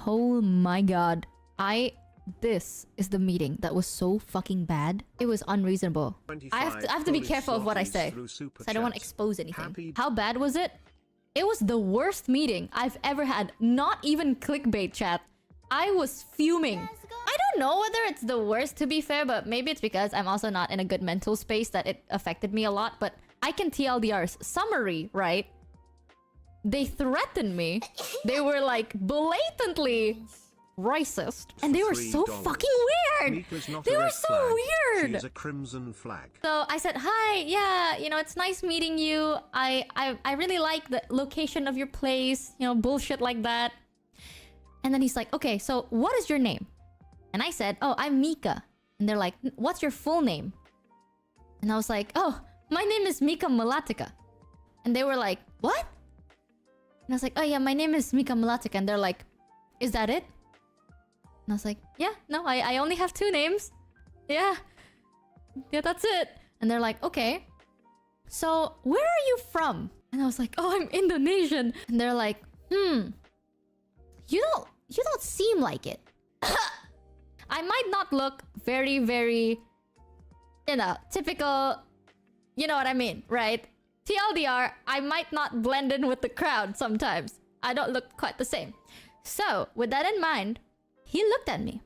Oh my god. This is the meeting that was so fucking bad. It was unreasonable. I have to be careful of what I say, so I don't want to expose anything. How bad was it? It was the worst meeting I've ever had. Not even clickbait, chat. I was fuming. I don't know whether it's the worst, to be fair, but maybe it's because I'm also not in a good mental space that it affected me a lot. But I can TLDR's summary, right? They threatened me. They were like blatantly racist, and they were so fucking weird. They were so weird. She's a crimson flag. So I said, hi, yeah, you know, it's nice meeting you. I really like the location of your place, you know, bullshit like that. And then he's like, okay, so what is your name? And I said, oh, I'm Mika. And they're like, what's your full name? And I was like, oh, my name is Mika Malatika. And they were like, what? And I was like, oh yeah, my name is Mika Malatika. And they're like, is that it? And I was like, yeah, no, I only have 2 names. Yeah, that's it. And they're like, okay, so where are you from? And I was like, oh, I'm Indonesian. And they're like, you don't seem like it. I might not look very, very, you know, typical, you know what I mean, right? TLDR, I might not blend in with the crowd sometimes. I don't look quite the same. So, with that in mind, he looked at me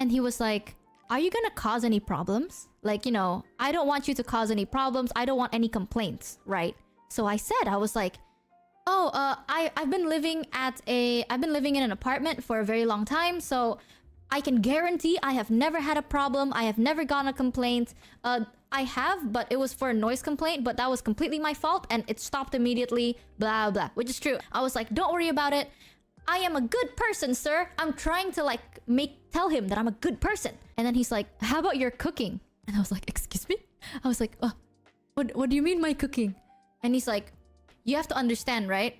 and he was like, are you gonna cause any problems? Like, you know, I don't want you to cause any problems. I don't want any complaints, right? So I said, I was like, oh, I've been living in an apartment for a very long time, so I can guarantee I have never had a problem. I have never gotten a complaint. I have, but it was for a noise complaint, but that was completely my fault and it stopped immediately, blah, blah, which is true. I was like, don't worry about it. I am a good person, sir. I'm trying to like tell him that I'm a good person. And then he's like, how about your cooking? And I was like, excuse me? I was like, what do you mean my cooking? And he's like, you have to understand, right?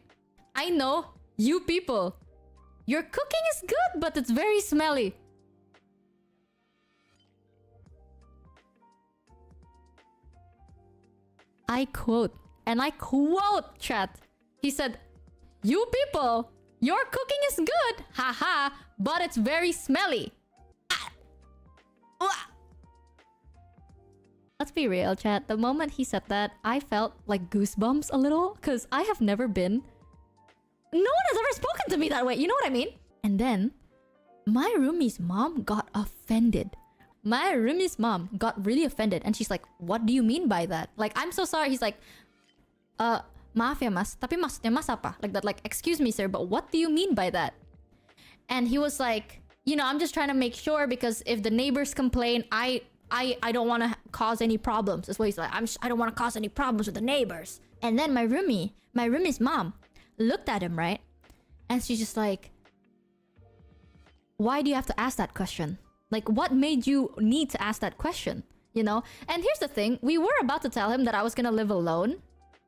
I know you people. Your cooking is good, but it's very smelly. I quote, chat. He said, you people, your cooking is good, haha, but it's very smelly. Let's be real, chat. The moment he said that, I felt like goosebumps a little, because I have never been... No one has ever spoken to me that way, you know what I mean? And then, my roomie's mom got offended. My roomie's mom got really offended, and she's like, what do you mean by that? Like, I'm so sorry. He's like, maaf ya mas, tapi maksudnya mas apa? Like that, like, excuse me sir, but what do you mean by that? And he was like, you know, I'm just trying to make sure because if the neighbors complain, I don't want to cause any problems. That's what he's like. I don't want to cause any problems with the neighbors. And then my roomie's mom looked at him, right? And she's just like, why do you have to ask that question? Like, what made you need to ask that question? You know? And here's the thing. We were about to tell him that I was gonna live alone.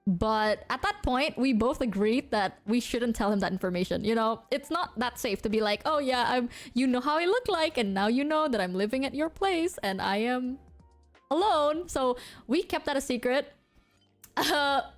But at that point, we both agreed that we shouldn't tell him that information. You know, it's not that safe to be like, oh yeah, you know how I look like, and now you know that I'm living at your place and I am alone. So we kept that a secret.